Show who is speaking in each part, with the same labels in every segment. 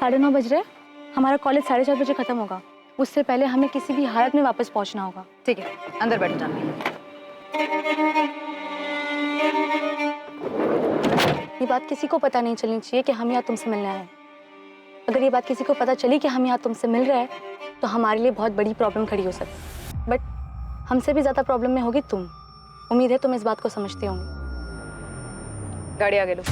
Speaker 1: 9:30 बज रहे हैं। हमारा कॉलेज 4:30 बजे खत्म होगा। उससे पहले हमें किसी भी हालत में वापस पहुंचना होगा।
Speaker 2: ठीक है, अंदर बैठो जानवी।
Speaker 1: ये बात किसी को पता नहीं चलनी चाहिए कि हम यहाँ तुमसे मिलने आए हैं। अगर ये बात किसी को पता चली कि हम यहाँ तुमसे मिल रहे हैं तो हमारे लिए बहुत बड़ी प्रॉब्लम खड़ी हो सकती है। बट हमसे भी ज्यादा प्रॉब्लम में होगी तुम। उम्मीद है तुम इस बात को समझते होंगे।
Speaker 2: गाड़ी आगे लो।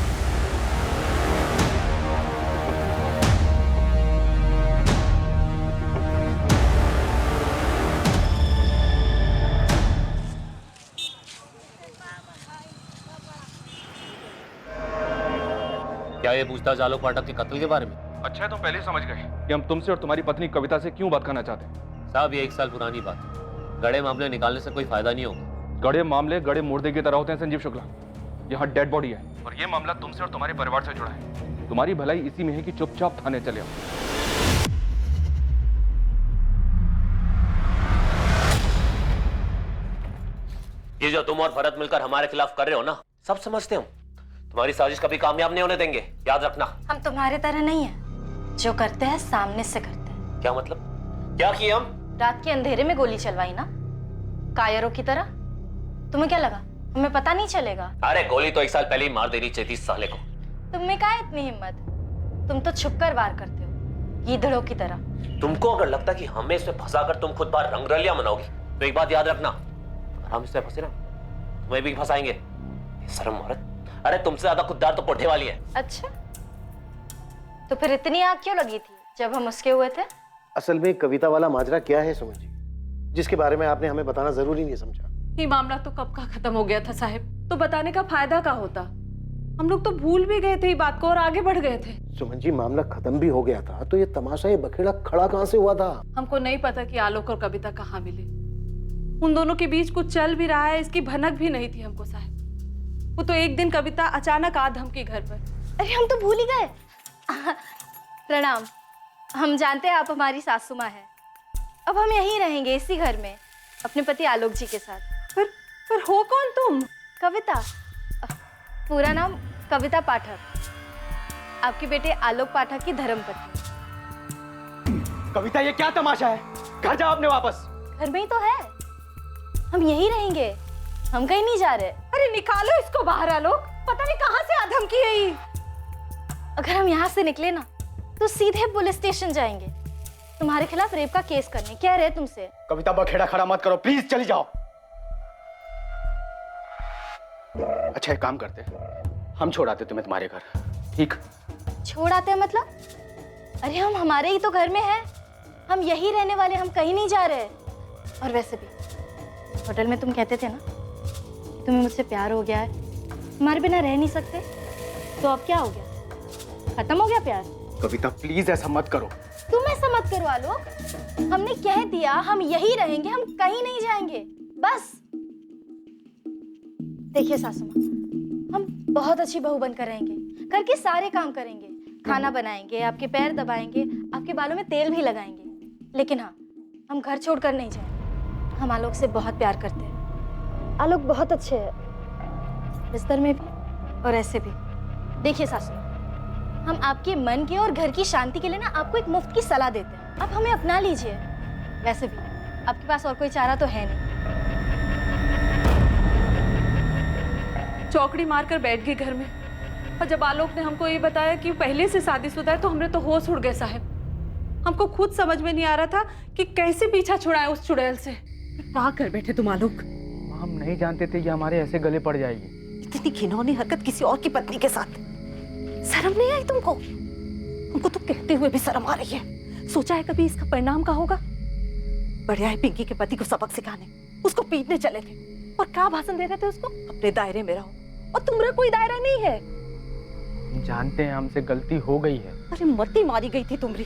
Speaker 3: क्या ये पूछताछ आलोक पाठक के कत्ल के बारे में?
Speaker 4: अच्छा है तुम पहले ही समझ गए कि हम तुमसे और तुम्हारी पत्नी कविता से क्यों बात करना चाहते हैं।
Speaker 3: साहब ये 1 साल पुरानी बात है। गड़े मामले निकालने से कोई फायदा नहीं होगा।
Speaker 4: गड़े मामले गड़े मुर्दे की तरह होते हैं संजीव शुक्ला। यहाँ डेड बॉडी है और ये मामला तुमसे और तुम्हारे परिवार से जुड़ा है। तुम्हारी भलाई इसी में है कि चुपचाप थाने चले आओ।
Speaker 3: ये जो तुम और भरत मिलकर हमारे खिलाफ कर रहे हो ना, सब समझते हम। तुम्हारी साजिश कभी कामयाब नहीं होने देंगे, याद रखना।
Speaker 5: हम तुम्हारे तरह नहीं है, जो करते हैं सामने से करते हैं।
Speaker 3: क्या मतलब? क्या किया हम?
Speaker 5: रात के अंधेरे में गोली चलवाई ना, कायरों की तरह। तुम्हें क्या लगा हमें पता नहीं चलेगा?
Speaker 3: अरे गोली तो 1 साल पहले ही मार देनी चाहिए थी साले को।
Speaker 5: तुम में क्या इतनी हिम्मत? तुम तो छुपकर वार करते हो, गीदड़ों की तरह।
Speaker 3: तुमको अगर लगता कि हमें इसमें फंसाकर तुम खुद बाहर रंगरलियां मनाओगी तो एक बात याद रखना, अगर हम इसमें फंसे ना तुम्हें भी फंसाएंगे। शर्म औरत। अरे तुमसे ज्यादा खुददार तो कोठे वाली है।
Speaker 5: अच्छा, तो फिर इतनी आग क्यों लगी थी जब हम उसके हुए थे?
Speaker 6: असल में कविता वाला माजरा क्या है सुमन जी, जिसके बारे में आपने हमें बताना जरूरी नहीं समझा?
Speaker 2: ये मामला तो कब का खत्म हो गया था साहब, तो बताने का फायदा क्या होता? हम लोग तो भूल भी गए थे ये बात को और आगे बढ़ गए थे।
Speaker 6: सुमन जी मामला खत्म भी हो गया था तो ये तमाशा, ये बखेड़ा खड़ा कहाँ से हुआ था?
Speaker 2: हमको नहीं पता कि आलोक और कविता कहाँ मिले। उन दोनों के बीच कुछ चल भी रहा है इसकी भनक भी नहीं थी हमको साहब। वो तो एक दिन कविता अचानक आ धमकी घर पर।
Speaker 5: अरे हम तो भूल ही गए। प्रणाम। हम जानते हैं आप हमारी सासू माँ है। अब हम यहीं रहेंगे इसी घर में अपने पति आलोक जी के साथ।
Speaker 2: पर हो कौन तुम?
Speaker 5: कविता। पूरा नाम कविता पाठक, आपके बेटे आलोक पाठक की धर्मपत्नी।
Speaker 7: कविता ये क्या तमाशा है? घर जाओ अपने वापस।
Speaker 5: घर में ही तो है, हम यहीं रहेंगे, हम कहीं नहीं जा रहे।
Speaker 2: अरे निकालो इसको बाहर आलोक, पता नहीं कहां से आधम की है ये।
Speaker 5: अगर हम यहाँ से निकले ना तो सीधे पुलिस स्टेशन जाएंगे तुम्हारे खिलाफ रेप का केस करने। कह रहे तुमसे।
Speaker 7: कविता बखेड़ा खड़ा मत करो प्लीज, चली जाओ। अच्छा एक काम करते हैं, हम छोड़ आते तुम्हें तुम्हारे घर, ठीक?
Speaker 5: छोड़ आते हैं मतलब? अरे हम हमारे ही तो घर में हैं, हम यही रहने वाले, हम कहीं नहीं जा रहे। और वैसे भी होटल में तुम कहते थे ना तुम्हें मुझसे प्यार हो गया है, हमारे बिना रह नहीं सकते, तो अब क्या हो गया? खत्म हो गया प्यार?
Speaker 7: कविता प्लीज ऐसा मत करो।
Speaker 5: तुम ऐसा मत करो आलोक, हमने कह दिया हम यही रहेंगे, हम कहीं नहीं जाएंगे बस। देखिए सासू माँ, हम बहुत अच्छी बहू बनकर रहेंगे, घर के सारे काम करेंगे, खाना बनाएंगे, आपके पैर दबाएंगे, आपके बालों में तेल भी लगाएंगे। लेकिन हाँ, हम घर छोड़कर नहीं जाएंगे। हम आलोक से बहुत प्यार करते हैं, आलोक बहुत अच्छे हैं, बिस्तर में भी और ऐसे भी। देखिए सासू, हम आपके मन के और घर की शांति के लिए ना आपको एक मुफ्त की सलाह देते हैं, आप हमें अपना लीजिए। वैसे भी आपके पास और कोई चारा तो है नहीं।
Speaker 2: चौकड़ी मारकर बैठ गई घर में, और जब आलोक ने हमको ये बताया कि पहले से शादीशुदा है तो हमने तो होश उड़ गए साहब। हमको खुद समझ में नहीं आ रहा था कि कैसे पीछा छुड़ाए उस चुड़ैल से। क्या कर बैठे तुम आलोक?
Speaker 7: हम नहीं जानते थे ये हमारे ऐसे गले पड़ जाएगी।
Speaker 2: इतनी घिनौनी हरकत किसी और की पत्नी के साथ, शर्म नहीं आई तुमको? हमको तो कहते हुए भी शर्म आ रही है। सोचा है कभी इसका परिणाम क्या होगा? बढ़िया है पिंकी के पति को सबक सिखाने, उसको पीटने चले थे, और क्या भाषण दे रहे थे उसको? अपने दायरे में रहो, और तुम्हारा कोई दायरा नहीं है।
Speaker 7: हम जानते हैं हमसे गलती हो गई है।
Speaker 2: अरे मती मारी गई थी तुम्हारी।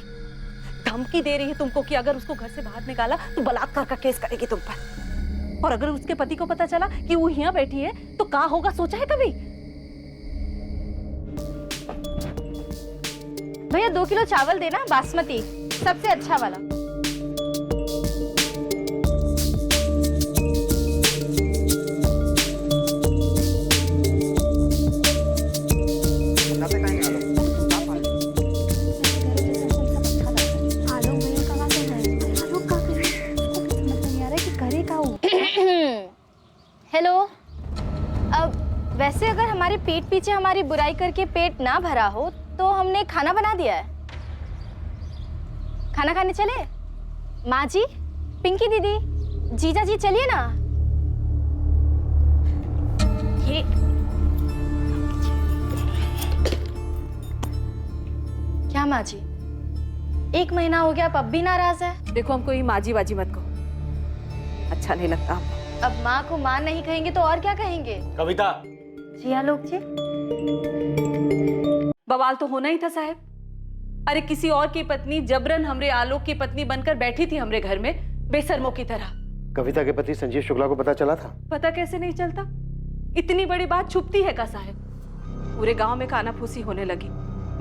Speaker 2: धमकी दे रही है तुमको कि अगर उसको घर से बाहर निकाला तो बलात्कार का केस करेगी तुम पर। और अगर उसके पति को पता चला कि वो यहाँ बैठी है तो क्या होगा, सोचा है कभी?
Speaker 5: भैया 2 किलो चावल देना, बासमती, सबसे अच्छा वाला। हेलो। अब वैसे अगर हमारे पीठ पीछे हमारी बुराई करके पेट ना भरा हो तो हमने खाना बना दिया है। खाना खाने चले? माँ जी, पिंकी दीदी, जीजा जी, चलिए ना। ये क्या माँ जी, 1 महीना हो गया, आप अब भी नाराज है?
Speaker 2: देखो, हमको ये माजी वाजी मत कहो, अच्छा नहीं लगता।
Speaker 5: अब माँ को माँ नहीं कहेंगे तो और क्या कहेंगे?
Speaker 7: कविता,
Speaker 5: जी आलोक जी।
Speaker 2: बवाल तो होना ही था साहब। अरे किसी और की पत्नी जबरन हमरे आलोक की पत्नी बनकर बैठी थी हमरे घर में बेशर्मों की तरह।
Speaker 6: कविता के पति संजीव शुक्ला को पता चला था?
Speaker 2: पता कैसे नहीं चलता? इतनी बड़ी बात छुपती है का साहब? पूरे गांव में कानाफूसी होने लगी,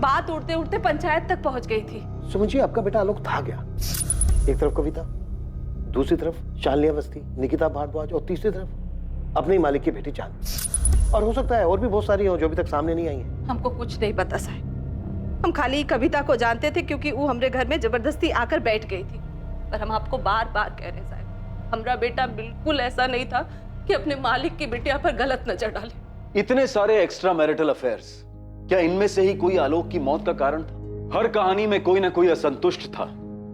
Speaker 2: बात उड़ते उड़ते पंचायत तक पहुंच गई थी।
Speaker 6: सुमन जी, आपका बेटा आलोक था गया। एक तरफ कविता, दूसरी तरफ शालिनी अवस्थी, निकिता भारद्वाज और तीसरी तरफ अपने ही मालिक की बेटी चांद। और हो सकता है और भी बहुत सारी हो जो अभी तक सामने नहीं आई हैं।
Speaker 2: हमको कुछ नहीं पता साहब। हम खाली कविता को जानते थे क्योंकि वो हमरे घर में जबरदस्ती आकर बैठ गई थी। पर हम आपको बार बार कह रहे हैं साहब, हमारा बेटा बिल्कुल ऐसा नहीं था कि अपने मालिक की बिटिया पर गलत नजर डाले।
Speaker 8: इतने सारे एक्स्ट्रा मैरिटल अफेयर्स, क्या इनमें से ही कोई आलोक की मौत का कारण था? हर कहानी में कोई ना कोई असंतुष्ट था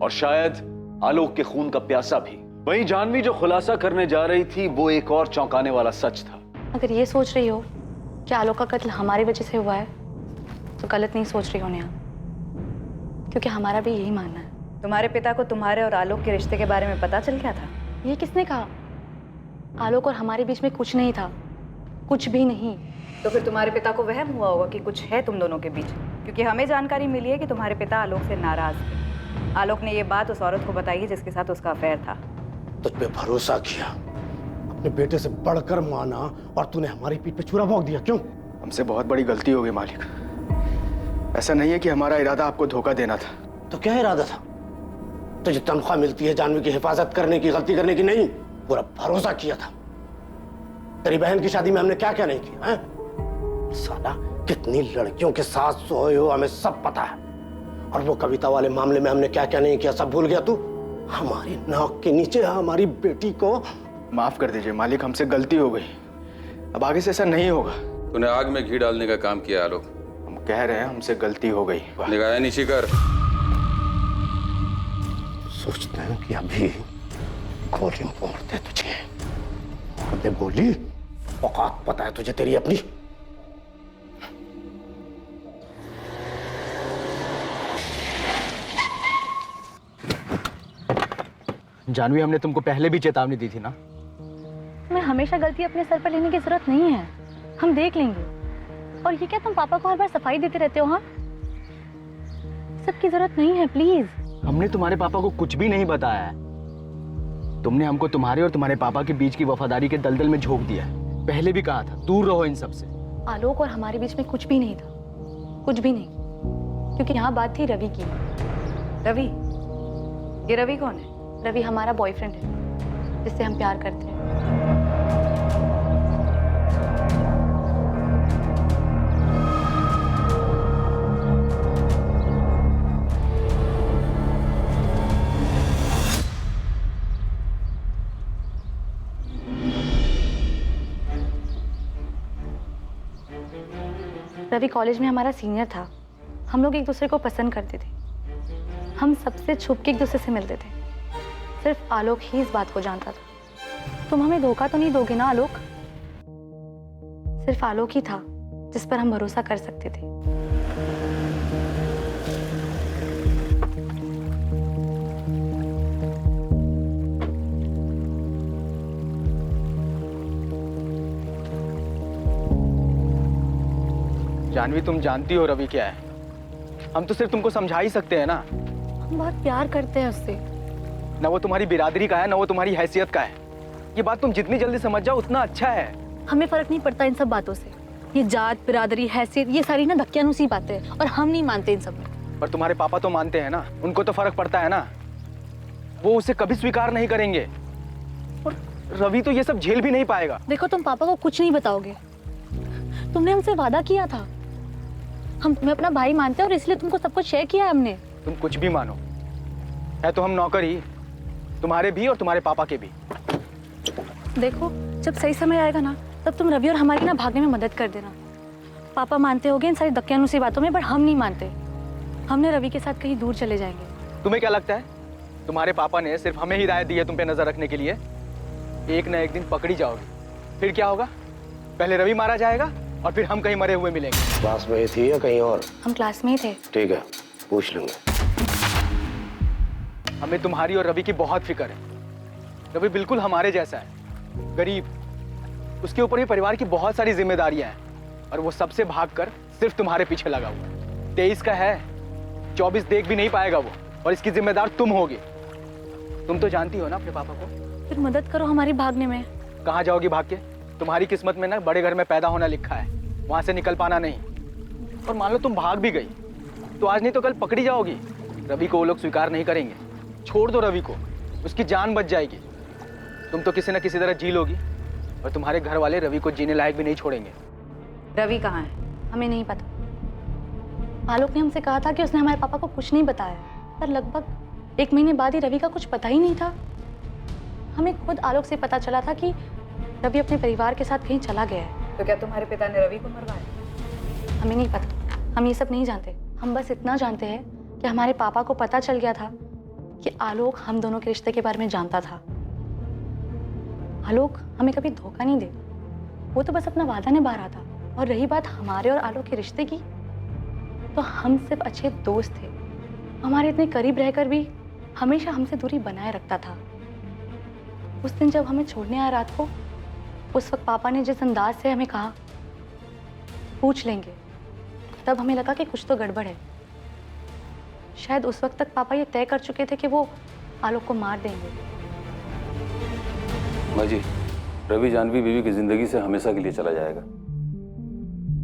Speaker 8: और शायद आलोक के खून का प्यासा भी। वहीं जानवी जो खुलासा करने जा रही थी वो एक और चौंकाने वाला सच था।
Speaker 1: अगर ये सोच रही हो कि आलोक का कत्ल हमारी वजह से हुआ है तो गलत नहीं सोच रही हो नेहा, क्योंकि हमारा भी यही मानना है।
Speaker 9: तुम्हारे पिता को तुम्हारे और आलोक के रिश्ते के बारे में पता चल गया था?
Speaker 1: ये किसने कहा? आलोक और हमारे बीच में कुछ नहीं था, कुछ भी नहीं।
Speaker 9: तो फिर तुम्हारे पिता को वहम हुआ होगा कि कुछ है तुम दोनों के बीच, क्योंकि हमें जानकारी मिली है कि तुम्हारे पिता आलोक से नाराज थे। आलोक ने ये बात उस औरत को बताई है जिसके साथ उसका अफेयर था।
Speaker 6: तुझ पे भरोसा किया, अपने बेटे से बढ़कर माना, और तूने हमारी पीठ पे छुरा भोंक दिया। क्यों?
Speaker 7: हमसे बहुत बड़ी गलती हो गई मालिक। ऐसा नहीं है कि हमारा इरादा आपको धोखा देना था।
Speaker 6: तो क्या इरादा था? तुझे तनख्वाह मिलती है जानवी की हिफाजत करने की, गलती करने की नहीं। पूरा भरोसा किया था। तेरी बहन की शादी में हमने क्या क्या नहीं किया है? साला कितनी लड़कियों के साथ सोए हो हमें सब पता है। और वो कविता वाले मामले में हमने क्या क्या नहीं किया सब भूल गया तू? हमारी नाक के नीचे हमारी बेटी को।
Speaker 7: माफ कर दीजिए मालिक, हमसे गलती हो गई। अब आगे से ऐसा नहीं होगा।
Speaker 10: तूने आग में घी डालने का काम किया आलोक।
Speaker 7: हम कह रहे हैं हमसे गलती हो गई।
Speaker 10: निगाहें नीची कर।
Speaker 6: सोचते हैं कि अभी गोली मारते तुझे। अबे गोली, औकात पता है तुझे तेरी अपनी?
Speaker 7: जानवी, हमने तुमको पहले भी चेतावनी दी थी ना।
Speaker 1: तुम्हें हमेशा गलती अपने सर पर लेने की जरूरत नहीं है, हम देख लेंगे। और ये क्या तुम पापा को हर बार सफाई देते रहते हो? हाँ, सबकी जरूरत नहीं है, प्लीज।
Speaker 7: हमने तुम्हारे पापा को कुछ भी नहीं बताया है। तुमने हमको तुम्हारे और तुम्हारे पापा के बीच की वफादारी के दलदल में झोंक दिया है। पहले भी कहा था दूर रहो इन सब से।
Speaker 1: आलोक और हमारे बीच में कुछ भी नहीं था, कुछ भी नहीं, क्योंकि यहाँ बात थी रवि की।
Speaker 9: रवि? ये रवि कौन है?
Speaker 1: रवि हमारा बॉयफ्रेंड है, जिससे हम प्यार करते हैं। रवि कॉलेज में हमारा सीनियर था। हम लोग एक दूसरे को पसंद करते थे। हम सबसे छुप के एक दूसरे से मिलते थे। सिर्फ आलोक ही इस बात को जानता था। तुम हमें धोखा तो नहीं दोगे ना आलोक? सिर्फ आलोक ही था जिस पर हम भरोसा कर सकते थे।
Speaker 7: जानवी, तुम जानती हो रवि क्या है। हम तो सिर्फ तुमको समझा ही सकते हैं ना।
Speaker 1: हम बहुत प्यार करते हैं उससे।
Speaker 7: ना वो तुम्हारी बिरादरी का है, ना वो तुम्हारी हैसियत का है। ये बात तुम जितनी जल्दी समझ जाओ उतना अच्छा है।
Speaker 1: हमें फर्क नहीं पड़ता इन सब बातों से। ये जात, बिरादरी, हैसियत, ये सारी ना धक्कियानुसी बातें हैं और हम नहीं मानते इन सब में।
Speaker 7: पर तुम्हारे पापा तो मानते हैं ना, उनको तो फर्क पड़ता है ना। वो उसे कभी स्वीकार नहीं करेंगे और रवि तो ये सब झेल भी नहीं पाएगा।
Speaker 1: देखो, तुम पापा को कुछ नहीं बताओगे। तुमने हमसे वादा किया था। हम तुम्हें अपना भाई मानते हैं और इसलिए तुमको सब कुछ शेयर किया है हमने।
Speaker 7: तुम कुछ भी मानो, है तो हम नौकर ही, तुम्हारे भी और तुम्हारे पापा के भी।
Speaker 1: देखो, जब सही समय आएगा ना, तब तुम रवि और हमारी ना भागने में मदद कर देना। पापा मानते होंगे इन सारी दक्यानुसी बातों में, पर हम नहीं मानते। हमने रवि के साथ कहीं दूर चले जाएंगे।
Speaker 7: तुम्हें क्या लगता है तुम्हारे पापा ने सिर्फ हमें हिदायत दी है तुम पे नजर रखने के लिए? एक ना एक दिन पकड़ी जाओगी, फिर क्या होगा? पहले रवि मारा जाएगा और फिर हम कहीं मरे हुए मिलेंगे।
Speaker 6: क्लास में ही थी या कहीं और?
Speaker 1: हम क्लास में ही थे।
Speaker 6: ठीक है, पूछ लूंगा।
Speaker 7: हमें तुम्हारी और रवि की बहुत फिक्र है। रवि बिल्कुल हमारे जैसा है, गरीब, उसके ऊपर भी परिवार की बहुत सारी जिम्मेदारियां हैं और वो सबसे भागकर सिर्फ तुम्हारे पीछे लगा हुआ है। 23 का है, 24 देख भी नहीं पाएगा वो, और इसकी जिम्मेदार तुम होगी। तुम तो जानती हो ना अपने पापा को।
Speaker 1: फिर मदद करो हमारी भागने में।
Speaker 7: कहाँ जाओगी भाग के? तुम्हारी किस्मत में ना बड़े घर में पैदा होना लिखा है, वहां से निकल पाना नहीं। और मान लो तुम भाग भी गई तो आज नहीं तो कल पकड़ी जाओगी। रवि को वो लोग स्वीकार नहीं करेंगे। छोड़ दो रवि को, उसकी जान बच जाएगी। तुम तो किसी न किसी तरह जी लोगी और तुम्हारे घर वाले रवि को जीने लायक भी नहीं छोड़ेंगे।
Speaker 9: रवि कहाँ है?
Speaker 1: हमें नहीं पता। आलोक ने हमसे कहा था कि उसने हमारे पापा को कुछ नहीं बताया, पर लगभग 1 महीने बाद ही रवि का कुछ पता ही नहीं था। हमें खुद आलोक से पता चला था कि रवि अपने परिवार के साथ कहीं चला गया है।
Speaker 9: तो क्या तुम्हारे पिता ने रवि को मरवाया?
Speaker 1: हमें नहीं पता, हम ये सब नहीं जानते। हम बस इतना जानते हैं कि हमारे पापा को पता चल गया था कि आलोक हम दोनों के रिश्ते के बारे में जानता था। आलोक हमें कभी धोखा नहीं दे, वो तो बस अपना वादा निभा रहा था। और रही बात हमारे और आलोक के रिश्ते की, तो हम सिर्फ अच्छे दोस्त थे। हमारे इतने करीब रहकर भी हमेशा हमसे दूरी बनाए रखता था। उस दिन जब हमें छोड़ने आया रात को, उस वक्त पापा ने जिस अंदाज से हमें कहा पूछ लेंगे, तब हमें लगा कि कुछ तो गड़बड़ है। शायद उस वक्त तक पापा ये तय कर चुके थे कि वो आलोक को मार देंगे।
Speaker 10: माँ जी, रवि जानवी बीवी की जिंदगी से हमेशा के लिए चला जाएगा,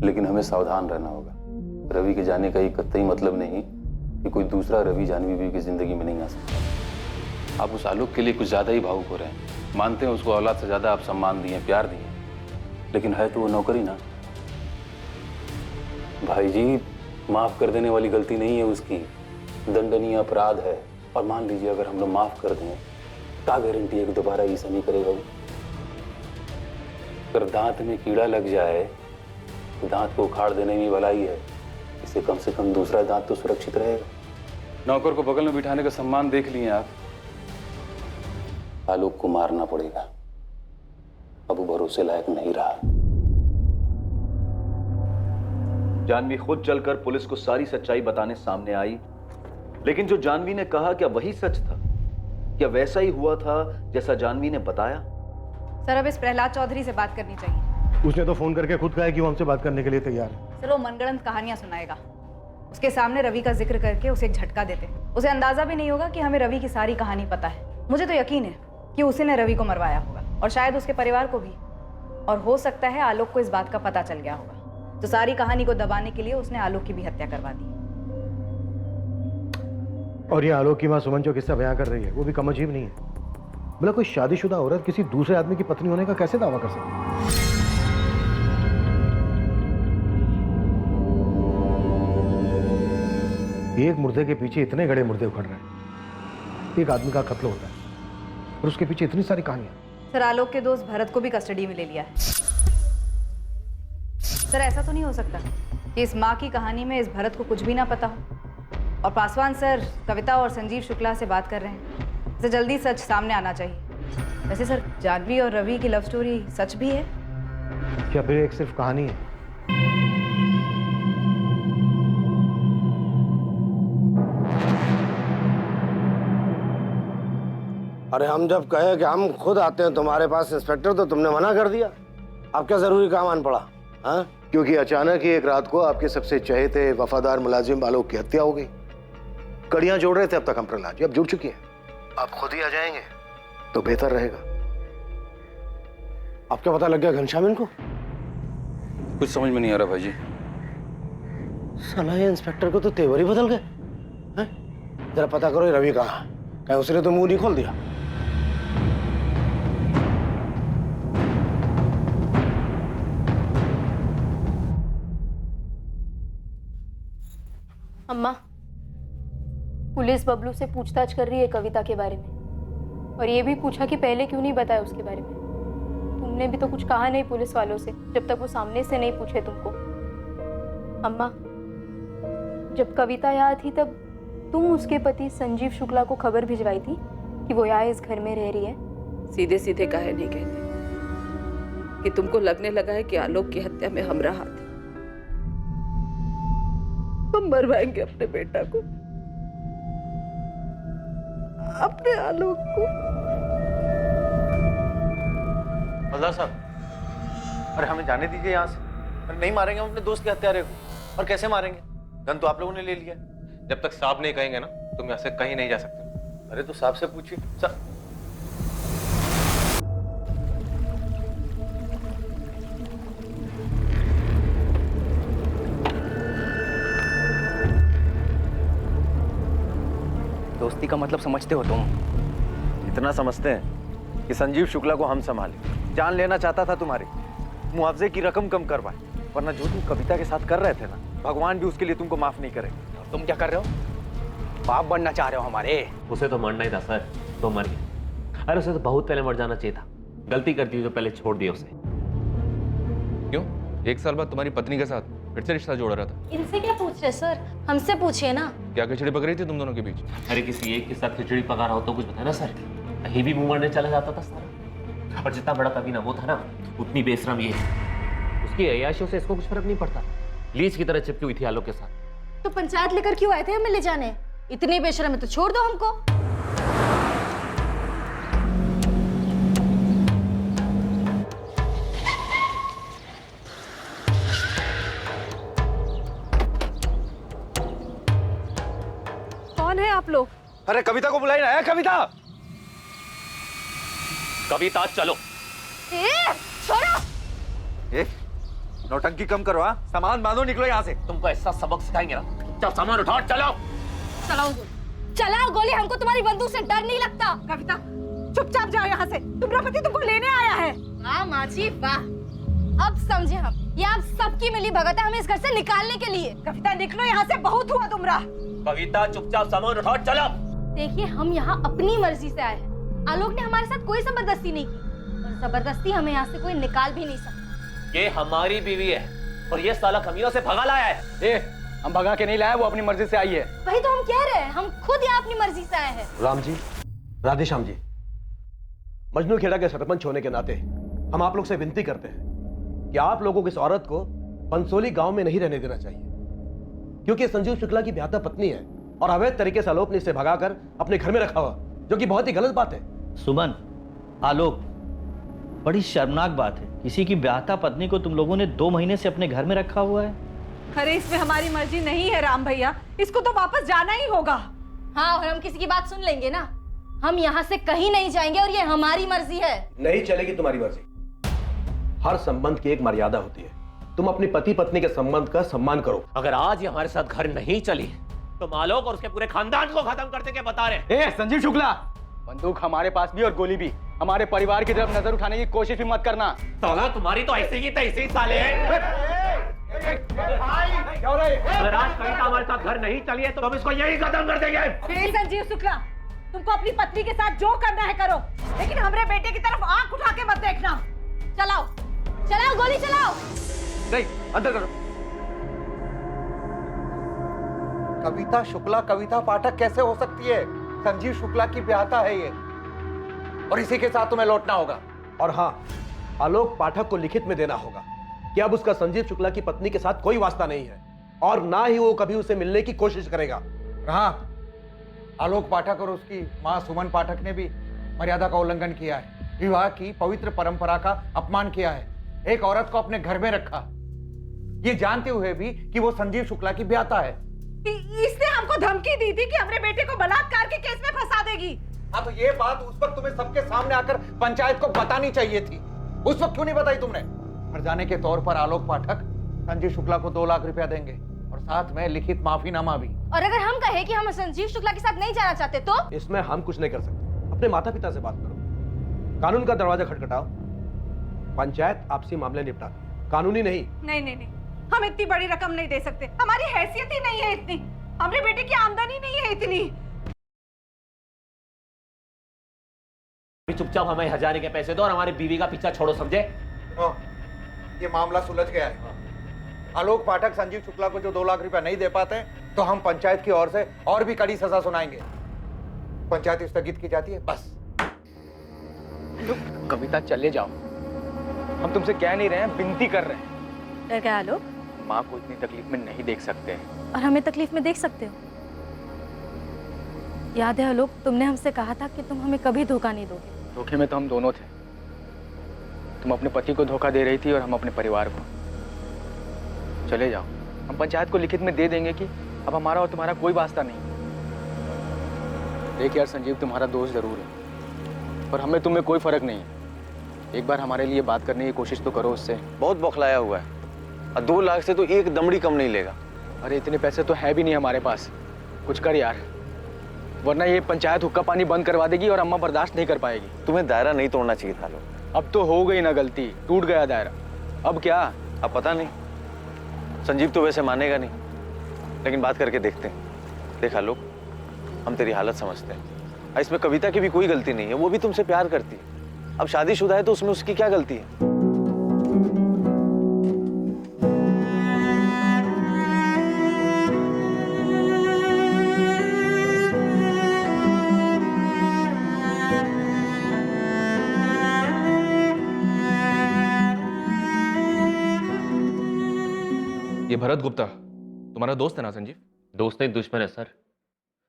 Speaker 10: लेकिन हमें सावधान रहना होगा। रवि के जाने का ये कतई मतलब नहीं कि कोई दूसरा रवि जानवी बीवी की जिंदगी में नहीं आ सकता। आप उस आलोक के लिए कुछ ज्यादा ही भावुक हो रहे हैं। मानते हैं उसको औलाद से ज्यादा आप सम्मान दिए, प्यार दिए, लेकिन है तो वो नौकरी ना। भाई जी, माफ कर देने वाली गलती नहीं है उसकी, दंडनीय अपराध है। और मान लीजिए अगर हम लोग माफ कर दें, क्या गारंटी है कि दोबारा ऐसा नहीं करेगा वो? अगर दांत में कीड़ा लग जाए तो दांत को उखाड़ देने में भलाई है, इससे कम से कम दूसरा दांत तो सुरक्षित रहेगा। नौकर को बगल में बिठाने का सम्मान देख लिए आप। आलोक को मारना पड़ेगा, अब वो भरोसे लायक नहीं रहा।
Speaker 8: जानवी खुद चलकर पुलिस को सारी सच्चाई बताने सामने आई, लेकिन जो जानवी ने कहा क्या वही सच था? क्या वैसा ही हुआ था जैसा जानवी ने बताया?
Speaker 9: सर, अब इस प्रहलाद चौधरी से बात करनी चाहिए।
Speaker 6: उसने तो फोन करके खुद कहा कि वो हमसे बात करने के लिए तैयार है।
Speaker 9: सर, वो मनगढ़ंत कहानियां सुनाएगा। उसके सामने रवि का जिक्र करके उसे एक झटका देते, उसे अंदाजा भी नहीं होगा कि हमें रवि की सारी कहानी पता है। मुझे तो यकीन है कि उसी ने रवि को मरवाया होगा, और शायद उसके परिवार को भी। और हो सकता है आलोक को इस बात का पता चल गया होगा, तो सारी कहानी को दबाने के लिए उसने आलोक की भी हत्या करवा दी।
Speaker 6: और ये आलोक की माँ सुमन जो किस्सा बयां कर रही है, वो भी कम अजीब नहीं है। बोला कोई शादीशुदा औरत किसी दूसरे आदमी की पत्नी होने का कैसे दावा कर सकती है? एक मुर्दे के पीछे इतने गड़े मुर्दे उखड़ रहे हैं। एक आदमी का कत्ल होता है और उसके पीछे इतनी सारी कहानियां।
Speaker 9: सर, आलोक के दोस्त भरत को भी कस्टडी में ले लिया है। सर, ऐसा तो नहीं हो सकता कि इस माँ की कहानी में इस भरत को कुछ भी ना पता हो। और पासवान सर कविता और संजीव शुक्ला से बात कर रहे हैं, इसे जल्दी सच सामने आना चाहिए। वैसे सर, जानवी और रवि की लव स्टोरी सच भी है
Speaker 6: क्या फिर एक सिर्फ कहानी है? अरे हम जब कहे कि हम खुद आते हैं तुम्हारे पास इंस्पेक्टर, तो तुमने मना कर दिया। अब क्या जरूरी काम आन पड़ा? हाँ, क्योंकि अचानक ही एक रात को आपके सबसे चहेते वफादार मुलाजिम आलोक की हत्या हो गई। कड़ियां जोड़ रहे थे अब तक हम प्रहलाद जी, अब जुड़ चुकी है। आप खुद ही आ जाएंगे तो बेहतर रहेगा। अब क्या पता लग गया घनश्याम इनको?
Speaker 10: कुछ समझ में नहीं आ रहा भाई जी।
Speaker 6: साला ये इंस्पेक्टर को तो तेवर ही बदल गए हैं। जरा पता करो ये रवि कहाँ है, कहीं उसने तो मुंह नहीं खोल दिया।
Speaker 1: अम्मा, पुलिस बबलू से पूछताछ कर रही है कविता के बारे में, और ये भी पूछा कि पहले क्यों नहीं बताया उसके बारे में। तुमने भी तो कुछ कहा नहीं पुलिस वालों से जब तक वो सामने से नहीं पूछे तुमको। अम्मा, जब कविता यहाँ थी तब तुम उसके पति संजीव शुक्ला को खबर भिजवाई थी कि वो यहाँ इस घर में रह रही है?
Speaker 11: सीधे सीधे काहे नहीं कहते कि तुमको लगने लगा है कि आलोक की हत्या में हमारा हाथ है? हम मरवाएंगे अपने बेटा को, अपने आलोक को।
Speaker 8: हवलदार साहब, अरे हमें जाने दीजिए यहाँ से। अरे नहीं मारेंगे हम अपने दोस्त के हत्यारे को। और कैसे मारेंगे? गन तो आप लोगों ने ले लिया।
Speaker 4: जब तक साहब नहीं कहेंगे ना तुम यहाँ से कहीं नहीं जा सकते।
Speaker 8: अरे तो साहब से पूछिए।
Speaker 7: दोस्ती का मतलब समझते हो तुम?
Speaker 8: इतना समझते हैं कि संजीव शुक्ला को हम संभालें। जान लेना चाहता था तुम्हारी, मुआवजे की रकम कम करवाए, वरना जो तुम कविता के साथ कर रहे थे ना, भगवान भी उसके लिए तुमको माफ नहीं करेंगे।
Speaker 7: तुम क्या कर रहे हो? बाप बनना चाह रहे हो हमारे?
Speaker 3: उसे तो मरना ही था सर, तो मर गया। अरे उसे तो बहुत पहले मर जाना चाहिए था। गलती कर दी जो पहले छोड़ दिया उसे।
Speaker 4: क्यों? 1 साल बाद तुम्हारी पत्नी के साथ फिर से रिश्ता जोड़ रहा था।
Speaker 5: इनसे क्या पूछ रहे सर? हमसे पूछिए ना।
Speaker 4: क्या खिचड़ी पक रही थी तुम दोनों के बीच?
Speaker 3: अरे किसी एक के साथ खिचड़ी पका रहा हो तो कुछ बताया ना सर। कहीं भी मुंह मारने चला जाता था सर। और जितना बड़ा कभी ना वो था ना, उतनी बेशरम ये है। उसकी अय्याशियों से इसको कुछ फर्क नहीं पड़ता। लीच की तरह चिपकी हुई थी आलोक के साथ।
Speaker 5: तो पंचायत लेकर क्यों आए थे हमें ले जाने? इतने बेशरम है तो छोड़ दो हमको।
Speaker 9: कौन है आप लोग?
Speaker 8: अरे कविता को बुलाई ना। है कविता?
Speaker 3: कविता चलो।
Speaker 5: छोड़ो।
Speaker 8: नौटंकी कम करो। सामान बांधो, निकलो यहाँ से।
Speaker 3: तुमको ऐसा सबक सिखाएंगे ना। चल सामान उठाओ, चलो।
Speaker 5: चलाओ गोली, चलाओ गोली। हमको तुम्हारी बंदूक से डर नहीं लगता।
Speaker 2: कविता, चुपचाप जाओ यहाँ से। तुम्हारा पति तुमको लेने आया है।
Speaker 5: वाह माँ जी वाह, अब समझे हम। ये आप सबकी मिली भगत है हमें इस घर से निकालने के लिए।
Speaker 2: कविता निकलो यहाँ से, बहुत हुआ तुमरा।
Speaker 3: कविता चुपचाप सामान उठाओ, चलो।
Speaker 5: देखिए हम यहाँ अपनी मर्जी से आए हैं। आलोक ने हमारे साथ कोई जबरदस्ती नहीं की और जबरदस्ती हमें यहाँ से कोई निकाल भी नहीं सकता।
Speaker 3: ये हमारी बीवी है और ये साला कमीनों से भगा लाया है।
Speaker 7: हम भगा के नहीं लाए, वो अपनी मर्जी से आई है।
Speaker 5: वही तो हम कह रहे हैं, हम खुद यहाँ अपनी मर्जी से आए हैं।
Speaker 6: राम जी, राधेश्याम जी, मजनू खेड़ा के सरपंच होने के नाते हम आप लोग से विनती करते हैं कि आप लोगों को इस औरत को पंसोली गांव में नहीं रहने देना चाहिए, क्योंकि संजीव शुक्ला की ब्याहता पत्नी है और अवैध तरीके से आलोक ने इसे भगाकर अपने घर में रखा हुआ, जो कि बहुत ही गलत बात है।
Speaker 12: सुमन, आलोक, बड़ी शर्मनाक बात है। किसी की ब्याहता पत्नी को तुम लोगों ने 2 महीने से अपने घर में रखा हुआ है।
Speaker 2: अरे इसमें हमारी मर्जी नहीं है राम भैया, इसको तो वापस जाना ही होगा।
Speaker 5: हाँ, और हम किसी की बात सुन लेंगे ना। हम यहाँ से कहीं नहीं जाएंगे और ये हमारी मर्जी है।
Speaker 6: नहीं चलेगी तुम्हारी मर्जी। हर संबंध की एक मर्यादा होती है। तुम अपनी पति पत्नी के संबंध का सम्मान करो।
Speaker 3: अगर आज ये हमारे साथ घर नहीं चली तो आलोक और उसके पूरे खानदान को खत्म कर देंगे, बता रहे।
Speaker 7: संजीव शुक्ला, बंदूक हमारे पास भी और गोली भी। हमारे परिवार की तरफ नजर उठाने की कोशिश भी मत करना।
Speaker 3: साला तुम्हारी तो ऐसी की तैसी साले हैं। अगर आज कविता हमारे साथ घर नहीं चली है तो हम इसको यही खत्म कर देंगे।
Speaker 2: संजीव शुक्ला, तुमको अपनी पत्नी के साथ जो करना है करो, लेकिन हमारे बेटे की तरफ आंख उठा के मत देखना।
Speaker 5: चलाओ, चलाओ गोली चलाओ।
Speaker 8: नहीं, अंदर करो।
Speaker 13: कविता शुक्ला कविता पाठक कैसे हो सकती है? संजीव शुक्ला की ब्याहता है ये, और इसी के साथ तुम्हें लौटना होगा।
Speaker 6: और हाँ, आलोक पाठक को लिखित में देना होगा कि अब उसका संजीव शुक्ला की पत्नी के साथ कोई वास्ता नहीं है और ना ही वो कभी उसे मिलने की कोशिश करेगा।
Speaker 13: हाँ, आलोक पाठक और उसकी मां सुमन पाठक ने भी मर्यादा का उल्लंघन किया है, विवाह की पवित्र परंपरा का अपमान किया है, एक औरत को अपने घर में रखा, ये जानते हुए भी कि वो संजीव शुक्ला की ब्याहता है।
Speaker 2: इसने हमको धमकी दी थी कि हमारे बेटे को बलात्कार के केस में फंसा देगी।
Speaker 13: हाँ, तो ये बात उस वक्त तुम्हें सबके सामने आकर पंचायत को बतानी चाहिए थी। उस वक्त क्यों नहीं बताई तुमने? हरजाने के तौर पर आलोक पाठक संजीव शुक्ला को 2 लाख रुपया देंगे और साथ में लिखित माफीनामा भी।
Speaker 5: और अगर हम कहें कि हम संजीव शुक्ला के साथ नहीं जाना चाहते तो?
Speaker 6: इसमें हम कुछ नहीं कर सकते। अपने माता पिता से बात करो, कानून का दरवाजा खटखटाओ, पंचायत आपसी मामले निपटा, कानूनी नहीं।
Speaker 2: नहीं नहीं नहीं, हम इतनी बड़ी रकम नहीं दे सकते, हमारी हैसियत ही नहीं है इतनी, हमारे बेटे की आमदनी नहीं है इतनी।
Speaker 3: चुपचाप हमें हजारे के पैसे दो और हमारी बीवी का पीछा छोड़ो, समझे?
Speaker 13: ये मामला सुलझ गया है। आलोक पाठक संजीव शुक्ला को जो 2 लाख रुपया नहीं दे पाते तो हम पंचायत की ओर से और भी कड़ी सजा सुनाएंगे। पंचायत स्थगित की जाती है, बस।
Speaker 7: कविता चले जाओ, हम तुमसे कह नहीं रहे हैं, विनती कर रहे हैं।
Speaker 5: डर गया आलोक?
Speaker 7: माँ को इतनी तकलीफ में नहीं देख सकते हैं।
Speaker 5: और हमें तकलीफ में देख सकते हो? याद है आलोक, तुमने हमसे कहा था कि तुम हमें कभी धोखा नहीं दोगे।
Speaker 7: धोखे में तो हम दोनों थे। तुम अपने पति को धोखा दे रही थी और हम अपने परिवार को। चले जाओ, हम पंचायत को लिखित में दे देंगे कि अब हमारा और तुम्हारा कोई वास्ता नहीं। देख यार संजीव, तुम्हारा दोस्त जरूर है, पर हमें तुम्हें कोई फर्क नहीं है। एक बार हमारे लिए बात करने की कोशिश तो करो उससे।
Speaker 8: बहुत बौखलाया हुआ है और 2 लाख से तो एक दमड़ी कम नहीं लेगा।
Speaker 7: अरे इतने पैसे तो है भी नहीं हमारे पास, कुछ कर यार, वरना ये पंचायत हुक्का पानी बंद करवा देगी और अम्मा बर्दाश्त नहीं कर पाएगी।
Speaker 8: तुम्हें दायरा नहीं तोड़ना चाहिए था लोग।
Speaker 7: अब तो हो गई ना गलती, टूट गया दायरा, अब क्या?
Speaker 8: अब पता नहीं, संजीव तो वैसे मानेगा नहीं, लेकिन बात करके देखते हैं। देखा लोग, हम तेरी हालत समझते हैं। इसमें कविता की भी कोई गलती नहीं है, वो भी तुमसे प्यार करती है। अब शादीशुदा है तो उसमें उसकी क्या गलती है?
Speaker 4: ये भरत गुप्ता तुम्हारा दोस्त है ना संजीव?
Speaker 3: दोस्त नहीं, दुश्मन है सर।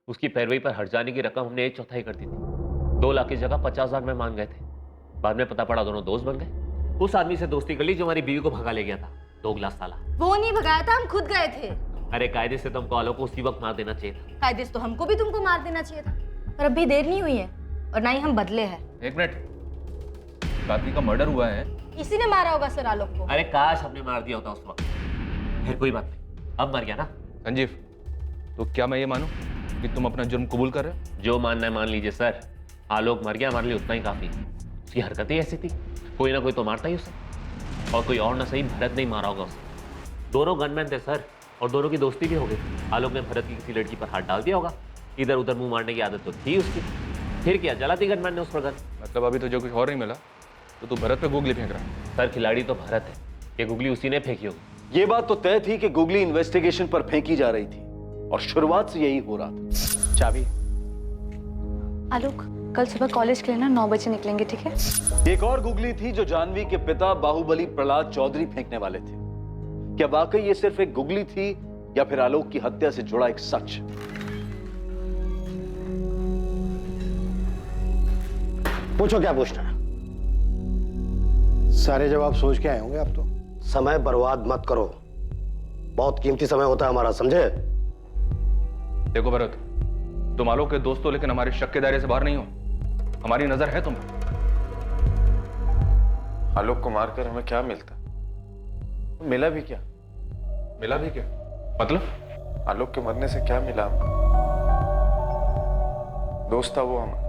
Speaker 3: उसकी पैरवी पर हट जाने की रकम हमने 1/4 कर दी थी। 2 लाख की जगह 50,000 में मान गए थे। बाद में पता पड़ा दोनों दोस्त बन गए। उस आदमी से दोस्ती कर ली जो हमारी बीवी को भगा ले गया था, दोगला साला।
Speaker 5: वो नहीं भगाया था, हम खुद गए थे।
Speaker 3: अरे कायदे से तुमको आलोक को उसी वक्त मार देना चाहिए था।
Speaker 5: कायदे से तो हमको भी तुमको मार देना चाहिए था, पर अभी देर नहीं हुई है और ना ही हम बदले हैं।
Speaker 4: 1 मिनट, आदमी का मर्डर हुआ है।
Speaker 5: इसी ने मारा होगा सर आलोक को।
Speaker 3: अरे काश हमने मार दिया होता उस वक्त। फिर कोई बात नहीं, अब मर गया ना।
Speaker 4: संजीव, तो क्या मैं ये मानूं कि तुम अपना जुर्म कबूल कर रहे हो?
Speaker 3: जो मानना है मान लीजिए सर। आलोक मर गया, हमारे लिए उतना ही काफी है। उसकी हरकतें ऐसी थी, कोई ना कोई तो मारता ही उसे, और कोई और ना सही भरत नहीं मारा होगा उसे। दोनों गनमैन थे सर, और दोनों की दोस्ती भी हो गई। आलोक ने भरत की किसी लड़की पर हाथ डाल दिया होगा। इधर उधर मुंह मारने की आदत तो थी उसकी। फिर क्या, जला दी गनमैन ने उस पर गन।
Speaker 4: मतलब अभी तो जो कुछ और नहीं मिला तो तू भरत पे गूगली फेंक रहा है?
Speaker 3: सर खिलाड़ी तो भरत है, ये गुगली उसी ने फेंकी होगी।
Speaker 8: ये बात तो तय थी कि गुगली इन्वेस्टिगेशन पर फेंकी जा रही थी, और शुरुआत से यही हो रहा था।
Speaker 7: चाबी?
Speaker 1: आलोक, कल सुबह कॉलेज के लिए ना 9 बजे निकलेंगे, ठीक है?
Speaker 8: एक और गुगली थी जो जानवी के पिता बाहुबली प्रहलाद चौधरी फेंकने वाले थे। क्या वाकई ये सिर्फ एक गुगली थी या फिर आलोक की हत्या से जुड़ा एक सच?
Speaker 6: पूछो क्या पूछना है।
Speaker 14: सारे जवाब सोच के आए होंगे आप तो।
Speaker 6: समय बर्बाद मत करो, बहुत कीमती समय होता है हमारा, समझे?
Speaker 4: देखो भरत, तुम आलोक के दोस्त हो, लेकिन हमारे शक के दायरे से बाहर नहीं हो। हमारी नजर है तुम पर।
Speaker 8: आलोक को मारकर हमें क्या मिलता? मिला भी क्या?
Speaker 4: मिला भी क्या मतलब?
Speaker 8: आलोक के मरने से क्या मिला? दोस्त था वो हमारा।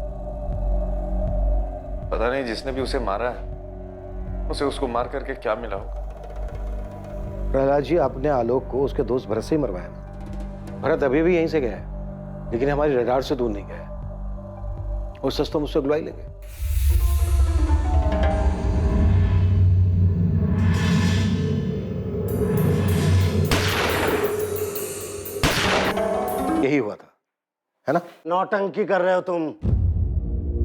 Speaker 8: पता नहीं जिसने भी उसे मारा है उसे उसको मार करके क्या मिला होगा।
Speaker 14: प्रहलाद जी, आपने आलोक को उसके दोस्त भरत से ही मरवाया ना? भरत अभी भी यहीं से गया है, लेकिन हमारी रडार से दूर नहीं गया है। उस सच तो मुझसे गुलाई ले गए। यही हुआ था, है ना?
Speaker 6: नौटंकी कर रहे हो तुम।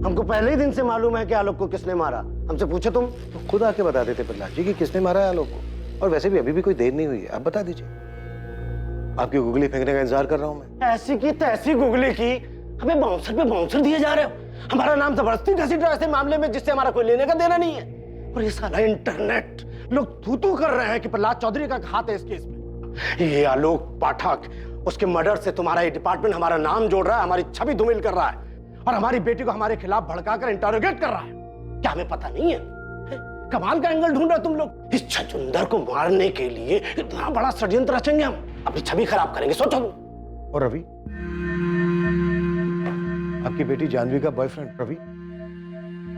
Speaker 6: हमको पहले ही दिन से मालूम है कि आलोक को किसने मारा। हमसे पूछे तुम
Speaker 14: तो खुद आके बता देते प्रहलाद जी कि किसने मारा है आलोक को। और वैसे भी अभी भी कोई देर नहीं हुई है, आप बता दीजिए। आपकी गुगली फेंकने का इंतजार कर रहा हूं मैं।
Speaker 6: ऐसी की तैसी गुगली की हमें बाउंसर पे बाउंसर दिए जा रहे हो। हमारा नाम जबरदस्ती घसीट रहा है ऐसे मामले में जिससे हमारा कोई लेने का देना नहीं है। और ये साला इंटरनेट लोग थू कर रहे हैं कि प्रहलाद चौधरी का हाथ है इस केस में। ये आलोक पाठक, उसके मर्डर से तुम्हारा ये डिपार्टमेंट हमारा नाम जोड़ रहा है, हमारी छवि धूमिल कर रहा है, और हमारी बेटी को हमारे खिलाफ भड़काकर इंटरोगेट कर रहा है। क्या हमें पता नहीं है? कमाल का एंगल ढूंढ रहे तुम लोग। इस छछुंदर को मारने के लिए इतना बड़ा षड्यंत्र रचेंगे हम, अपनी छवि खराब करेंगे, सोचो।
Speaker 14: और रवि, आपकी बेटी जानवी का बॉयफ्रेंड रवि,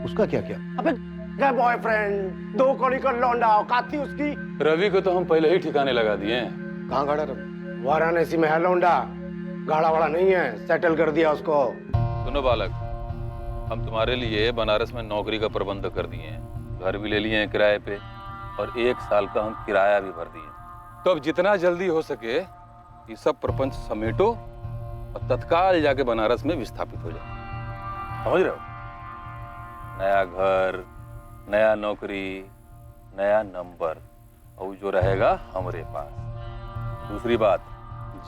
Speaker 14: उसका क्या किया?
Speaker 6: अबे क्या बॉयफ्रेंड, 2 कौड़ी का लौंडा, औकात थी उसकी।
Speaker 10: रवि को तो हम पहले ही ठिकाने लगा दिए हैं।
Speaker 14: कहाँ गाड़ा रवि?
Speaker 6: वाराणसी में है लौंडा, गाड़ा वाड़ा नहीं है, सेटल कर दिया उसको।
Speaker 10: सुनो बालक, हम तुम्हारे लिए बनारस में नौकरी का प्रबंध कर दिए हैं, घर भी ले लिए हैं किराए पे और 1 साल का हम किराया भी भर दिए। तो अब जितना जल्दी हो सके ये सब प्रपंच समेटो और तत्काल जाके बनारस में विस्थापित हो जाओ। समझ रहे हो? नया घर, नया नौकरी, नया नंबर, और जो रहेगा हमारे पास। दूसरी बात,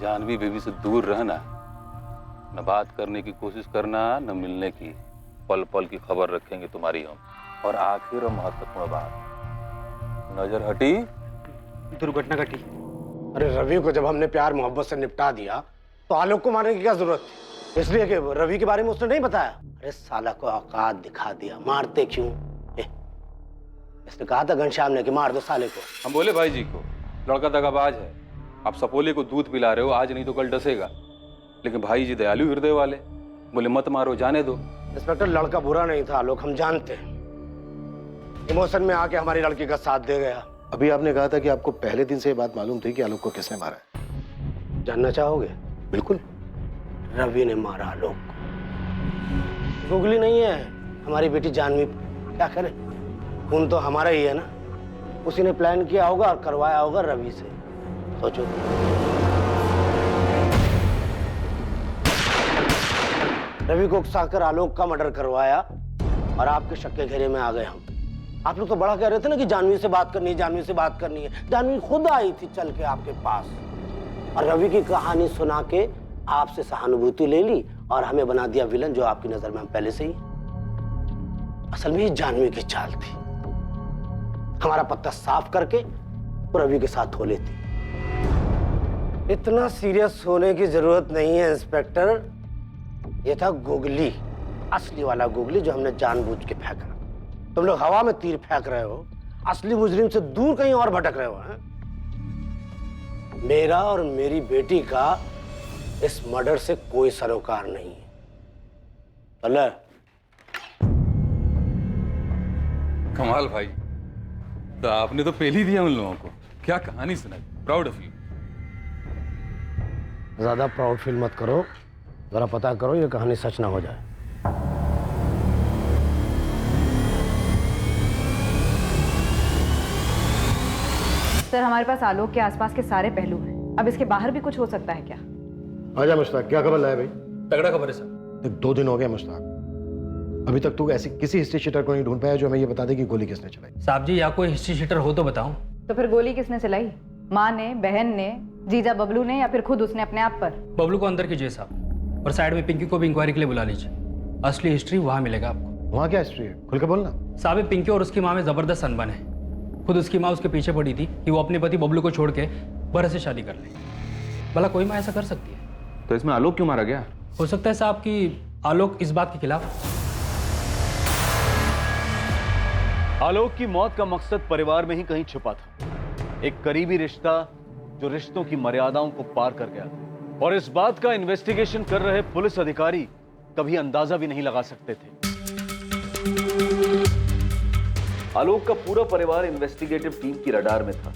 Speaker 10: जानवी बेबी से दूर रहना, न बात करने की कोशिश करना, न मिलने की। पल पल की खबर रखेंगे तुम्हारी हम। और आखिर और महत्वपूर्ण बात, नजर हटी
Speaker 6: दुर्घटना घटी। अरे रवि को जब हमने प्यार मोहब्बत से निपटा दिया तो आलोक को मारने की क्या जरूरत थी? इसलिए कि रवि के बारे में उसने नहीं बताया। अरे साला को औकात दिखा दिया, मारते क्यों? इसने कहा था घनश्याम ने कि मार दो साले को।
Speaker 10: हम बोले भाई जी को लड़का दगाबाज है, आप सपोले को दूध पिला रहे हो, आज नहीं तो कल डसेगा। लेकिन भाई जी दयालु हृदय वाले, बोले मत मारो, जाने दो।
Speaker 6: इंस्पेक्टर, लड़का बुरा नहीं था आलोक, हम जानते हैं। इमोशन में आके हमारी लड़की का साथ दे गया।
Speaker 14: अभी आपने कहा था कि आपको पहले दिन से ये बात मालूम थी कि आलोक को किसने मारा है।
Speaker 6: जानना चाहोगे?
Speaker 14: बिल्कुल।
Speaker 6: रवि ने मारा आलोक को। गुगली नहीं है, हमारी बेटी जानवी। क्या करें, खून तो हमारा ही है ना। उसी ने प्लान किया होगा और करवाया होगा रवि से। सोचो। रवि को उकसाकर आलोक का मर्डर करवाया और आपके शक के घेरे में आ गए हम। आप लोग तो बड़ा कह रहे थे ना कि जानवी से बात करनी है, जानवी से बात करनी है। जानवी खुद आई थी चल के आपके पास और रवि की कहानी सुना के आपसे सहानुभूति ले ली और हमें बना दिया विलन, जो आपकी नजर में हम पहले से ही। असल में ये जानवी की चाल थी, हमारा पत्ता साफ करके रवि के साथ हो लेती। इतना सीरियस होने की जरूरत नहीं है इंस्पेक्टर। ये था गुगली, असली वाला गुगली जो हमने जानबूझ के फेंका। तुम लोग हवा में तीर फेंक रहे हो, असली मुजरिम से दूर कहीं और भटक रहे हो। हैं? मेरा और मेरी बेटी का इस मर्डर से कोई सरोकार नहीं है। चले।
Speaker 10: कमाल भाई, तो आपने तो पहले ही दिया उन लोगों को। क्या कहानी सुनाई, प्राउड ऑफ यू।
Speaker 6: ज्यादा प्राउड फील मत करो, जरा पता करो ये कहानी सच ना हो जाए।
Speaker 9: सर, हमारे पास आलोक के आसपास के सारे पहलू हैं। अब इसके बाहर भी कुछ हो सकता है क्या?
Speaker 14: आजा मुश्ताक, क्या खबर लाया भाई?
Speaker 3: तगड़ा खबर है सर।
Speaker 14: देख 2 दिन हो गए मुश्ताक, अभी तक तू ऐसी किसी हिस्ट्री शीटर को नहीं ढूंढ पाया जो हमें ये बता दे कि गोली किसने चलाई।
Speaker 15: साहब जी, या कोई हिस्ट्री शीटर हो तो बताओ।
Speaker 9: तो फिर गोली किसने चलाई? माँ ने, बहन ने, जीजा बबलू ने, या फिर खुद उसने अपने आप पर?
Speaker 15: बबलू को अंदर कीजिए साहब, और साइड में पिंकी को भी इंक्वायरी के लिए बुला लीजिए। असली हिस्ट्री वहाँ मिलेगा आपको।
Speaker 14: वहाँ क्या हिस्ट्री है, खुल के बोलना।
Speaker 15: साहब, पिंकी और उसकी माँ में जबरदस्त अनबन है। खुद उसकी माँ उसके पीछे पड़ी थी कि वो अपने पति बबलू को छोड़ के भरत से शादी कर ले। भला कोई माँ ऐसा कर सकती है?
Speaker 4: तो इसमें आलोक क्यों मारा गया?
Speaker 15: हो सकता है साहब कि आलोक इस बात के खिलाफ।
Speaker 8: आलोक की मौत का मकसद परिवार में ही कहीं छुपा था। एक करीबी रिश्ता जो रिश्तों की मर्यादाओं को पार कर गया, और इस बात का इन्वेस्टिगेशन कर रहे पुलिस अधिकारी कभी अंदाजा भी नहीं लगा सकते थे। आलोक का पूरा परिवार इन्वेस्टिगेटिव टीम की रडार में था,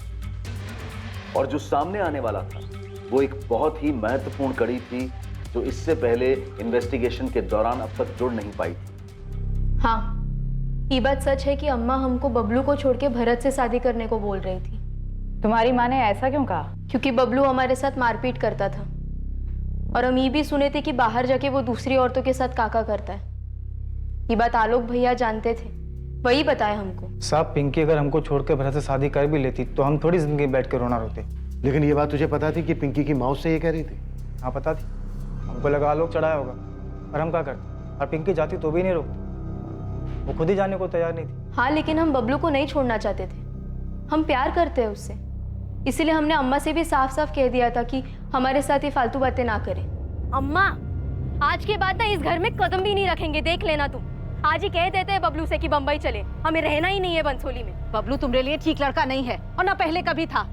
Speaker 8: और जो सामने आने वाला था वो एक बहुत ही महत्वपूर्ण कड़ी थी जो इससे पहले इन्वेस्टिगेशन के दौरान अब तक जुड़ नहीं पाई थी।
Speaker 1: हाँ, ये बात सच है कि अम्मा हमको बबलू को छोड़ के भरत से शादी करने को बोल रही थी।
Speaker 9: तुम्हारी माँ ने ऐसा क्यों कहा?
Speaker 1: क्योंकि बबलू हमारे साथ मारपीट करता था और हम ये भी सुने थे कि बाहर जाके वो दूसरी औरतों के साथ काका करता है। ये बात आलोक भैया जानते थे, वही बताया हमको।
Speaker 7: साहब, पिंकी अगर हमको छोड़ के भरत से शादी कर भी लेती तो हम थोड़ी जिंदगी बैठ के रोना रोते।
Speaker 14: लेकिन ये बात तुझे पता थी कि पिंकी की माँ उससे ये कह रही थी?
Speaker 7: हाँ पता थी, हमको लगा आलोक चढ़ाया होगा, और हम क्या करते? और पिंकी जाती तो भी नहीं रोकती, वो खुद ही जाने को तैयार नहीं थी।
Speaker 1: हाँ, लेकिन हम बबलू को नहीं छोड़ना चाहते थे, हम प्यार करते हैं उससे। इसीलिए हमने अम्मा से भी साफ साफ कह दिया था कि हमारे साथ ये फालतू बातें ना करें।
Speaker 16: अम्मा, आज के बाद ना इस घर में कदम भी नहीं रखेंगे, देख लेना तुम। आज ही कह देते हैं बबलू से कि बम्बई चले, हमें रहना ही नहीं है बंसोली में।
Speaker 2: बबलू तुम्हारे लिए ठीक लड़का नहीं है, और ना पहले कभी था।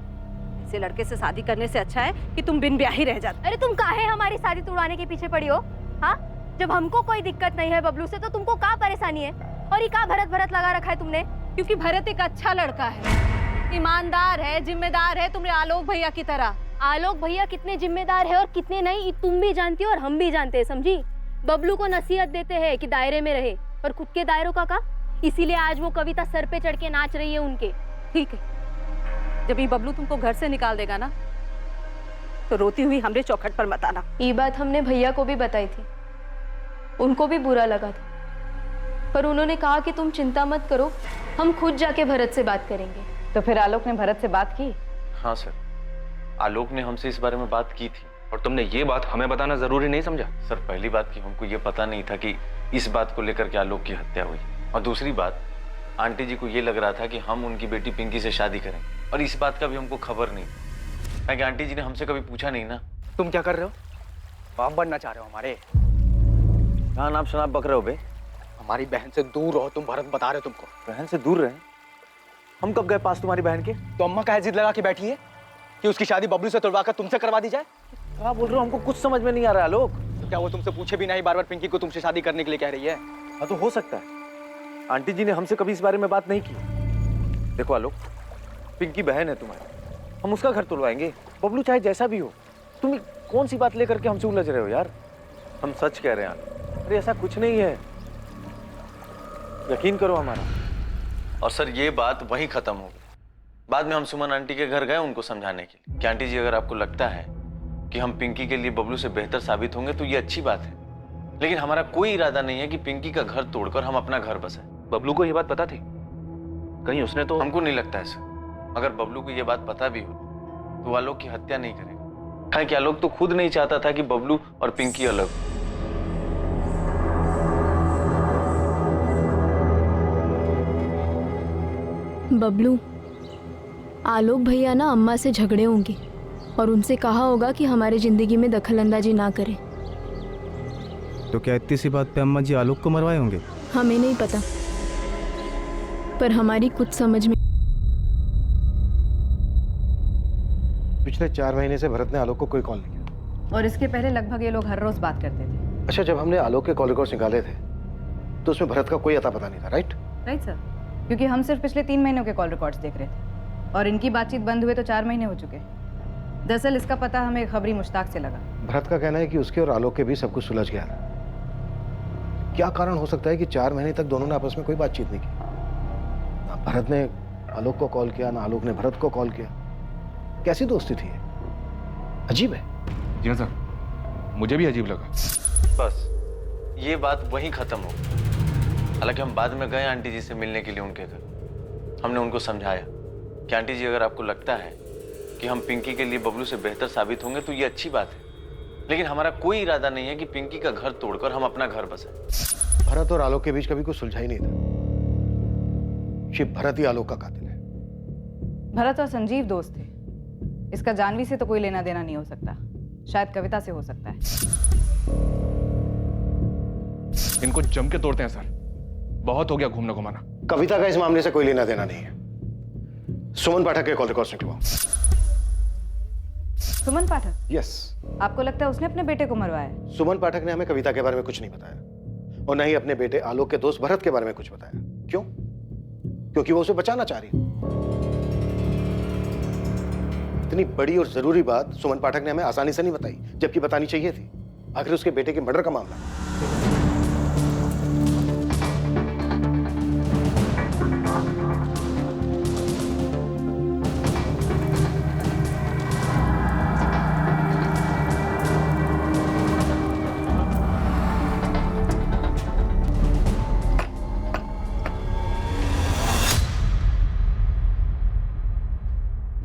Speaker 2: ऐसे लड़के से शादी करने से अच्छा है कि तुम बिन ब्याह ही रह जाते।
Speaker 16: अरे तुम काहे हमारी शादी तुड़वाने के पीछे पड़ी हो? हाँ, जब हमको कोई दिक्कत नहीं है बबलू से तो तुमको क्या परेशानी है? और ये क्या भरत भरत लगा रखा है तुमने?
Speaker 2: क्योंकि भरत एक अच्छा लड़का है, ईमानदार है, जिम्मेदार है, तुम्हारे आलोक भैया की तरह।
Speaker 16: आलोक भैया कितने जिम्मेदार है और कितने नहीं, तुम भी जानती हो और हम भी जानते हैं, समझी? बबलू को नसीहत देते हैं कि दायरे में रहे, पर खुद के दायरों का इसीलिए आज वो कविता सर पे चढ़ के नाच रही है उनके।
Speaker 2: ठीक है, जब ये बबलू तुमको घर से निकाल देगा ना, तो रोती हुई हमरे चौखट पर मत आना।
Speaker 16: ये बात हमने भैया को भी बताई थी, उनको भी बुरा लगा था, पर उन्होंने कहा कि तुम चिंता मत करो, हम खुद जाके भरत से बात करेंगे।
Speaker 9: तो फिर आलोक ने भरत से बात की?
Speaker 4: हाँ सर, आलोक ने हमसे इस बारे में बात की थी। और तुमने ये बात हमें बताना जरूरी नहीं समझा?
Speaker 8: सर, पहली बात कि हमको ये पता नहीं था कि इस बात को लेकर के आलोक की हत्या हुई, और दूसरी बात आंटी जी को ये लग रहा था कि हम उनकी बेटी पिंकी से शादी करें, और इस बात का भी हमको खबर नहीं, क्योंकि आंटी जी ने हमसे कभी पूछा नहीं ना।
Speaker 7: तुम क्या कर रहे हो? बाप बनना चाह रहे हो हमारे?
Speaker 8: कहाँ नाम शनाब बक रहे हो बे?
Speaker 7: हमारी बहन से दूर रहो, तुम भरत बता रहे हो तुमको।
Speaker 8: बहन से दूर रहे? हम कब गए पास तुम्हारी बहन के?
Speaker 7: तो अम्मा का जिद लगा के बैठी है कि उसकी शादी बबलू से तुड़वा कर तुमसे करवा दी जाए।
Speaker 8: क्या बोल रहे हो? हमको कुछ समझ में नहीं आ रहा है आलोक।
Speaker 7: तो क्या वो तुमसे पूछे भी नहीं बार बार पिंकी को तुमसे शादी करने के लिए कह रही है?
Speaker 8: हाँ तो हो सकता है, आंटी जी ने हमसे कभी इस बारे में बात नहीं की। देखो आलोक, पिंकी बहन है तुम्हारी, हम उसका घर तुड़वाएंगे, बबलू चाहे जैसा भी हो। तुम कौन सी बात लेकर के हमसे उलझ रहे हो यार? हम सच कह रहे हैं आलोक, अरे ऐसा कुछ नहीं है, यकीन करो हमारा। और सर ये बात वहीं खत्म हो गई। बाद में हम सुमन आंटी के घर गए उनको समझाने के लिए कि आंटी जी अगर आपको लगता है कि हम पिंकी के लिए बबलू से बेहतर साबित होंगे तो ये अच्छी बात है, लेकिन हमारा कोई इरादा नहीं है कि पिंकी का घर तोड़कर हम अपना घर बसाएं।
Speaker 4: बबलू को ये बात पता थी? कहीं उसने तो...
Speaker 8: हमको नहीं लगता है सर, अगर बबलू को ये बात पता भी हो तो वो आलोक की हत्या नहीं करेगा, क्योंकि आलोक तो खुद नहीं चाहता था कि बबलू और पिंकी अलग।
Speaker 16: बबलू, आलोक भैया ना अम्मा से झगड़े होंगे और उनसे कहा होगा कि हमारे जिंदगी में दखल अंदाजी ना करें।
Speaker 17: तो क्या इतनी सी बात पे अम्मा जी आलोक को मरवाए होंगे?
Speaker 16: हमें नहीं पता, पर हमारी कुछ समझ में।
Speaker 14: पिछले 4 महीने से भरत ने आलोक को कोई कॉल नहीं किया।
Speaker 9: और इसके पहले लगभग ये लोग हर रोज बात करते थे।
Speaker 14: अच्छा, जब हमने आलोक के कॉल रिकॉर्ड्स निकाले थे तो उसमें भरत का कोई अता पता नहीं था, राइट?
Speaker 9: राइट सर, क्योंकि हम सिर्फ पिछले 3 महीनों के कॉल रिकॉर्ड्स देख रहे थे और इनकी बातचीत बंद हुए तो 4 महीने हो चुके। दरअसल इसका पता हमें खबरी मुश्ताक से लगा।
Speaker 14: भरत का कहना है कि उसके और आलोक के बीच सब कुछ सुलझ गया था। क्या कारण हो सकता है कि 4 महीने तक दोनों ने आपस में कोई बातचीत नहीं की? ना भरत ने आलोक को कॉल किया, ना आलोक ने भरत को कॉल किया। कैसी दोस्ती थी ये? अजीब है।
Speaker 4: जी हाँ सर, मुझे भी अजीब लगा।
Speaker 8: बस ये बात वहीं खत्म हो गई। हालांकि हम बाद में गए आंटी जी से मिलने के लिए उनके घर। हमने उनको समझाया कि आंटी जी अगर आपको लगता है कि हम पिंकी के लिए बबलू से बेहतर साबित होंगे तो ये अच्छी बात है, लेकिन हमारा कोई इरादा नहीं है कि पिंकी का घर तोड़कर हम अपना घर बसाएं।
Speaker 14: भरत और आलोक के बीच कभी कुछ सुलझा ही नहीं था। ये भरत ही आलोक का कातिल है।
Speaker 9: भरत और संजीव दोस्त थे, इसका जानवी से तो कोई लेना देना नहीं हो सकता, शायद कविता से हो सकता है।
Speaker 4: इनको जम के तोड़ते हैं सर, बहुत हो गया घूमना घुमाना।
Speaker 14: कविता का इस मामले से कोई लेना देना नहीं है। सुमन पाठक के कॉल रिकॉर्ड्स निकलवाओ।
Speaker 9: सुमन पाठक?
Speaker 14: यस।
Speaker 9: आपको लगता है उसने अपने बेटे को मरवाया?
Speaker 14: सुमन पाठक ने हमें कविता के बारे में कुछ नहीं बताया और न ही अपने बेटे आलोक के दोस्त भरत के बारे में कुछ बताया। क्यों? क्योंकि वो उसे बचाना चाह रही। इतनी बड़ी और जरूरी बात सुमन पाठक ने हमें आसानी से नहीं बताई, जबकि बतानी चाहिए थी। आखिर उसके बेटे के मर्डर का मामला।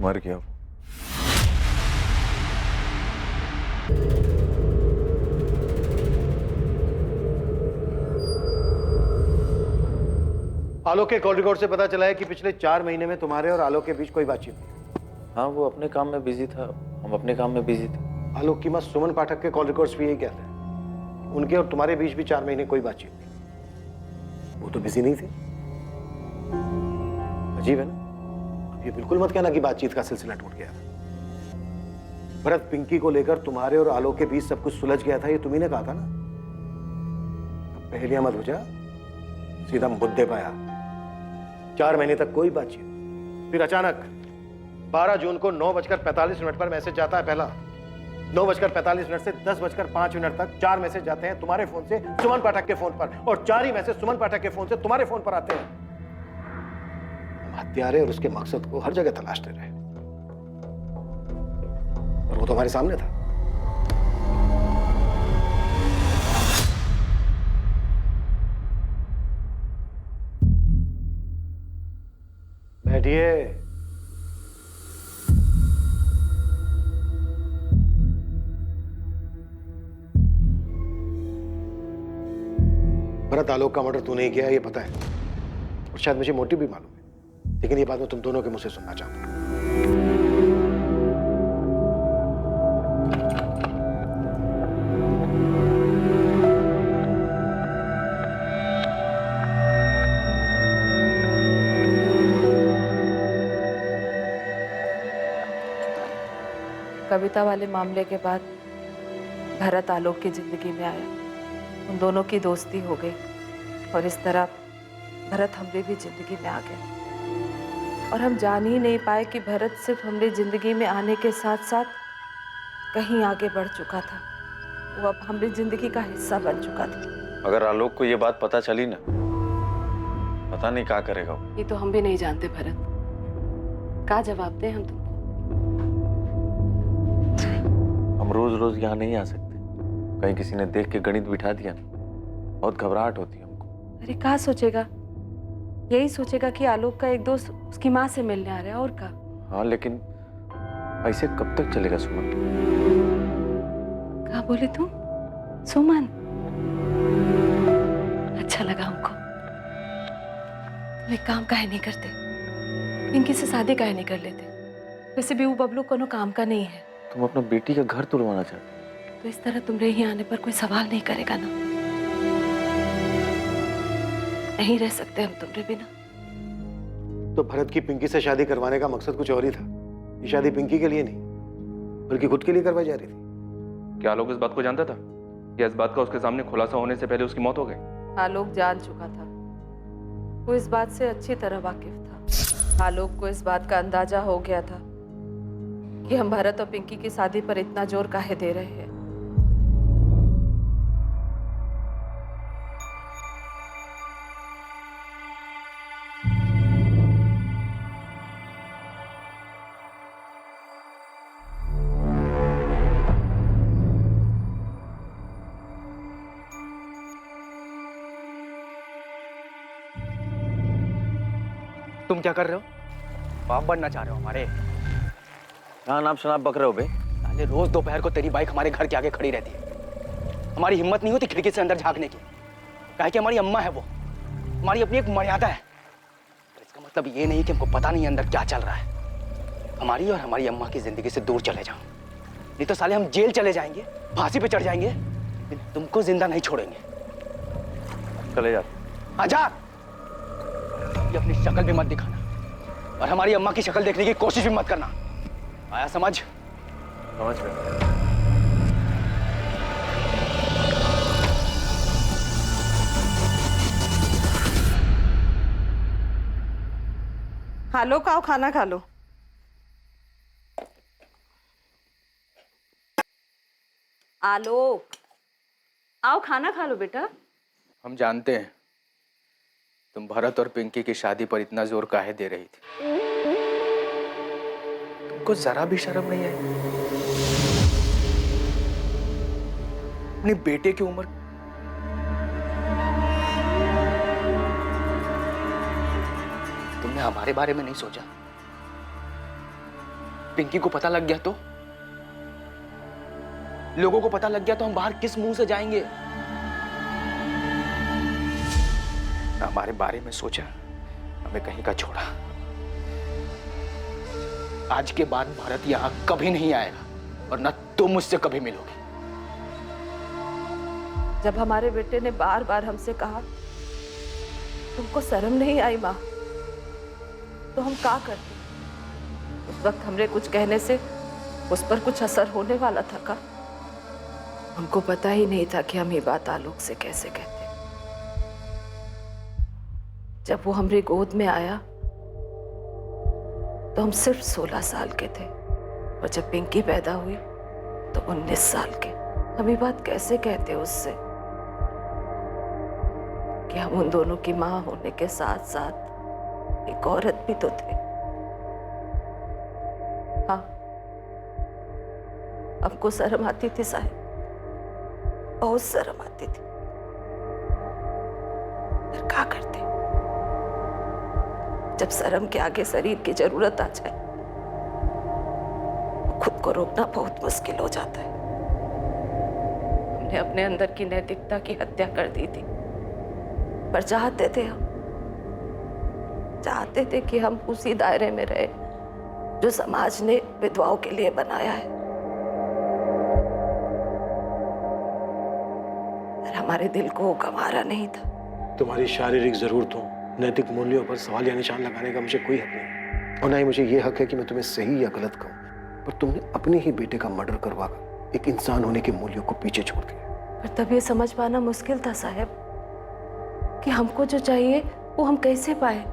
Speaker 8: मर गया वो।
Speaker 14: आलोक के कॉल रिकॉर्ड से पता चला है कि पिछले 4 महीने में तुम्हारे और आलोक के बीच कोई बातचीत नहीं।
Speaker 8: हाँ, वो अपने काम में बिजी था, हम अपने काम में बिजी थे।
Speaker 14: आलोक की मां सुमन पाठक के कॉल रिकॉर्ड्स भी यही कहते हैं। उनके और तुम्हारे बीच भी 4 महीने कोई बातचीत नहीं। वो तो बिजी नहीं थे। अजीब है ना? अब ये बिल्कुल मत कहना कि बातचीत का सिलसिला टूट गया था। भरत पिंकी को लेकर तुम्हारे और आलोक के बीच सब कुछ सुलझ गया था, ये तुम्ही ने कहा था ना। अब पहेलियां मत बुझा, सीधा मुद्दे पे आया। 4 महीने तक कोई बातचीत, फिर अचानक 12 जून को 9:45 पर मैसेज जाता है पहला 9:45 से 10:05 तक 4 मैसेज जाते हैं तुम्हारे फोन से सुमन पाठक के फोन पर, और 4 ही मैसेज सुमन पाठक के फोन से तुम्हारे फोन पर आते हैं। हम हत्यारे और उसके मकसद को हर जगह तलाशते रहे, और वो तो हमारे सामने था। बैठिए। भरत, आलोक का मर्डर तूने ही किया है ये पता है, और शायद मुझे मोटिव भी मालूम है, लेकिन ये बात मैं तुम दोनों के मुंह से सुनना चाहता हूं।
Speaker 11: कविता वाले मामले के बाद भरत आलोक की जिंदगी में आया, उन दोनों की दोस्ती हो गई, और इस तरह भरत हमारी भी जिंदगी में आ गया। और हम जान ही नहीं पाए कि भरत सिर्फ हमारी जिंदगी में आने के साथ साथ कहीं आगे बढ़ चुका था, वो अब हमारी जिंदगी का हिस्सा बन चुका था।
Speaker 8: अगर आलोक को ये बात पता चली ना, पता नहीं क्या करेगा वो।
Speaker 11: ये तो हम भी नहीं जानते भरत, क्या जवाब दें हम तुमको।
Speaker 8: हम रोज रोज यहाँ नहीं आ सकते, कहीं किसी ने देख के गणित बिठा दिया ना, बहुत घबराहट होती है हमको।
Speaker 11: अरे क्या सोचेगा, यही सोचेगा कि आलोक का एक दोस्त उसकी माँ से मिलने आ रहा है, और क्या।
Speaker 8: हाँ, लेकिन ऐसे कब तक चलेगा सुमन?
Speaker 11: क्या बोले तुम? सुमन? अच्छा लगा हमको। तुम एक काम काहे नहीं करते, पिंकी से शादी काहे नहीं कर लेते? वैसे भी वो बबलू कोनो काम का नहीं है।
Speaker 8: तुम अपना बेटी का घर तुड़वाना चाहते हो?
Speaker 11: तो इस तरह तुम रही आने पर कोई सवाल नहीं करेगा ना। नहीं रह सकते हम तुम्हारे बिना।
Speaker 14: तो भरत की पिंकी से शादी करवाने का मकसद कुछ और ही था। ये शादी पिंकी के लिए नहीं, बल्कि खुद के लिए करवाई जा रही थी।
Speaker 4: क्या आलोक इस बात को जानता था या इस बात का उसके सामने खुलासा होने से पहले उसकी मौत हो गई?
Speaker 11: आलोक जान चुका था, वो इस बात से अच्छी तरह वाकिफ था। आलोक को इस बात का अंदाजा हो गया था कि हम भरत और पिंकी की शादी पर इतना जोर काहे दे रहे हैं।
Speaker 7: तुम क्या कर रहे हो? बाप बनना चाह रहे हो हमारे?
Speaker 8: हाँ, नाम शनाब बक रहे हो बे?
Speaker 7: साले रोज दोपहर को तेरी बाइक हमारे घर के आगे खड़ी रहती है। हमारी हिम्मत नहीं होती खिड़की से अंदर झांकने की, काहे कि हमारी अम्मा है, वो हमारी अपनी एक मर्यादा है। तो इसका मतलब ये नहीं कि हमको पता नहीं अंदर क्या चल रहा है। हमारी और हमारी अम्मा की जिंदगी से दूर चले जाओ, नहीं तो साले हम जेल चले जाएंगे, फांसी पे चढ़ जाएंगे, लेकिन तुमको जिंदा नहीं छोड़ेंगे।
Speaker 8: चले जा।
Speaker 7: आजा, ये अपनी शक्ल भी मत दिखाना, और हमारी अम्मा की शक्ल देखने की कोशिश भी मत करना। आया समझ?
Speaker 8: समझ गया।
Speaker 11: आलोक आओ, खाना खा लो। आलोक आओ, खाना खा लो बेटा।
Speaker 7: हम जानते हैं तुम भरत और पिंकी की शादी पर इतना जोर काहे दे रही थी। तुमको जरा भी शर्म नहीं आई? अपने बेटे की उम्र तुमने हमारे बारे में नहीं सोचा? पिंकी को पता लग गया तो? लोगों को पता लग गया तो हम बाहर किस मुंह से जाएंगे? हमारे बारे में सोचा, हमें कहीं का छोड़ा। आज के बाद भारत यहां कभी नहीं आएगा, और न तुम मुझसे कभी मिलोगे।
Speaker 11: जब हमारे बेटे ने बार बार हमसे कहा तुमको शर्म नहीं आई माँ, तो हम क्या करते? उस वक्त हमरे कुछ कहने से उस पर कुछ असर होने वाला था का? हमको पता ही नहीं था कि हम ये बात आलोक से कैसे कहते। जब वो हमारी गोद में आया तो हम सिर्फ 16 साल के थे, और जब पिंकी पैदा हुई तो 19 साल के अभी बात कैसे कहते उससे कि हम उन दोनों की मां होने के साथ साथ एक औरत भी तो थे। हाँ, हमको शर्म आती थी साहब, बहुत शर्म आती थी, फिर क्या करते? जब शर्म के आगे शरीर की जरूरत आ जाए, खुद को रोकना बहुत मुश्किल हो जाता है। हमने अपने अंदर की नैतिकता की हत्या कर दी थी, पर चाहते थे कि हम उसी दायरे में रहे जो समाज ने विधवाओं के लिए बनाया है। पर हमारे दिल को गंवारा नहीं था।
Speaker 14: तुम्हारी शारीरिक जरूरतों, नैतिक मूल्यों पर सवाल या निशान लगाने का मुझे कोई हक नहीं, और ना ही मुझे ये हक है कि मैं तुम्हें सही या गलत कहूँ। पर तुमने अपने ही बेटे का मर्डर करवाकर एक इंसान होने के मूल्यों को पीछे छोड़ दिया।
Speaker 11: पर तब ये समझ पाना मुश्किल था साहब कि हमको जो चाहिए वो हम कैसे पाए।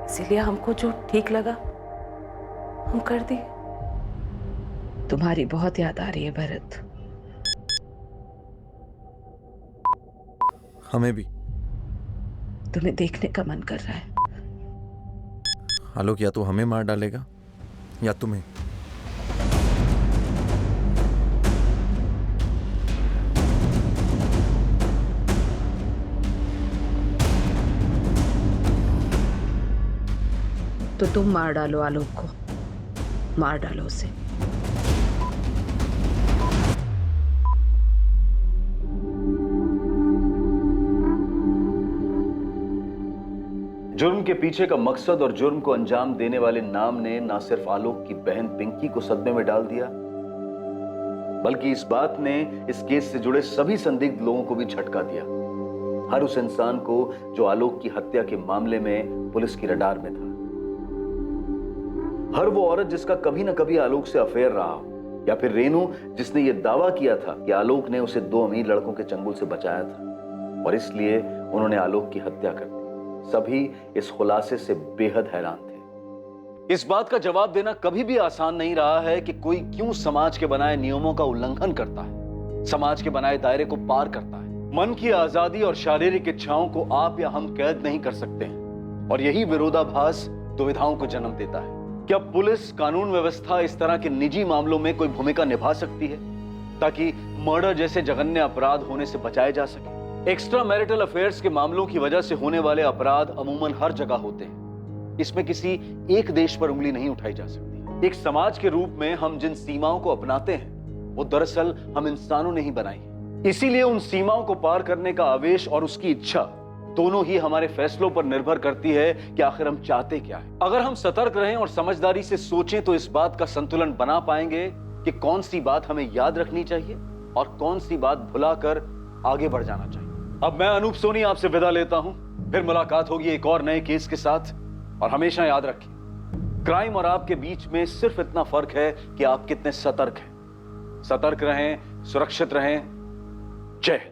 Speaker 11: इसीलिए हमको जो ठीक लगा हम कर दिए। तुम्हारी बहुत याद आ रही है भरत।
Speaker 17: हमें भी।
Speaker 11: तुम्हें देखने का मन कर रहा है।
Speaker 17: आलोक या तो हमें मार डालेगा या तुम्हें।
Speaker 11: तो तुम मार डालो आलोक को, मार डालो उसे।
Speaker 8: जुर्म के पीछे का मकसद और जुर्म को अंजाम देने वाले नाम ने ना सिर्फ आलोक की बहन पिंकी को सदमे में डाल दिया, बल्कि इस बात ने इस केस से जुड़े सभी संदिग्ध लोगों को भी झटका दिया। हर उस इंसान को जो आलोक की हत्या के मामले में पुलिस की रडार में था, हर वो औरत जिसका कभी ना कभी आलोक से अफेयर रहा हो, या फिर रेनू जिसने ये दावा किया था कि आलोक ने उसे 2 अमीर लड़कों के चंगुल से बचाया था और इसलिए उन्होंने आलोक की हत्या कर दी। सभी इस खुलासे से बेहद हैरान थे। इस बात का जवाब देना कभी भी आसान नहीं रहा है कि कोई क्यों समाज के बनाए नियमों का उल्लंघन करता है, समाज के बनाए दायरे को पार करता है। मन की आजादी और शारीरिक इच्छाओं को आप या हम कैद नहीं कर सकते हैं, और यही विरोधाभास दुविधाओं को जन्म देता है। क्या पुलिस, कानून व्यवस्था इस तरह के निजी मामलों में कोई भूमिका निभा सकती है ताकि मर्डर जैसे जघन्य अपराध होने से बचाए जा सके? एक्स्ट्रा मैरिटल अफेयर्स के मामलों की वजह से होने वाले अपराध अमूमन हर जगह होते हैं। इसमें किसी एक देश पर उंगली नहीं उठाई जा सकती। एक समाज के रूप में हम जिन सीमाओं को अपनाते हैं वो दरअसल हम इंसानों ने ही बनाई है। इसीलिए उन सीमाओं को पार करने का आवेश और उसकी इच्छा दोनों ही हमारे फैसलों पर निर्भर करती है कि आखिर हम चाहते क्या है। अगर हम सतर्क रहें और समझदारी से सोचें तो इस बात का संतुलन बना पाएंगे कि कौन सी बात हमें याद रखनी चाहिए और कौन सी बात भुलाकर आगे बढ़ जाना चाहिए। अब मैं अनूप सोनी आपसे विदा लेता हूं, फिर मुलाकात होगी एक और नए केस के साथ। और हमेशा याद रखिए, क्राइम और आपके बीच में सिर्फ इतना फर्क है कि आप कितने सतर्क हैं। सतर्क रहें, सुरक्षित रहें। जय हिंद।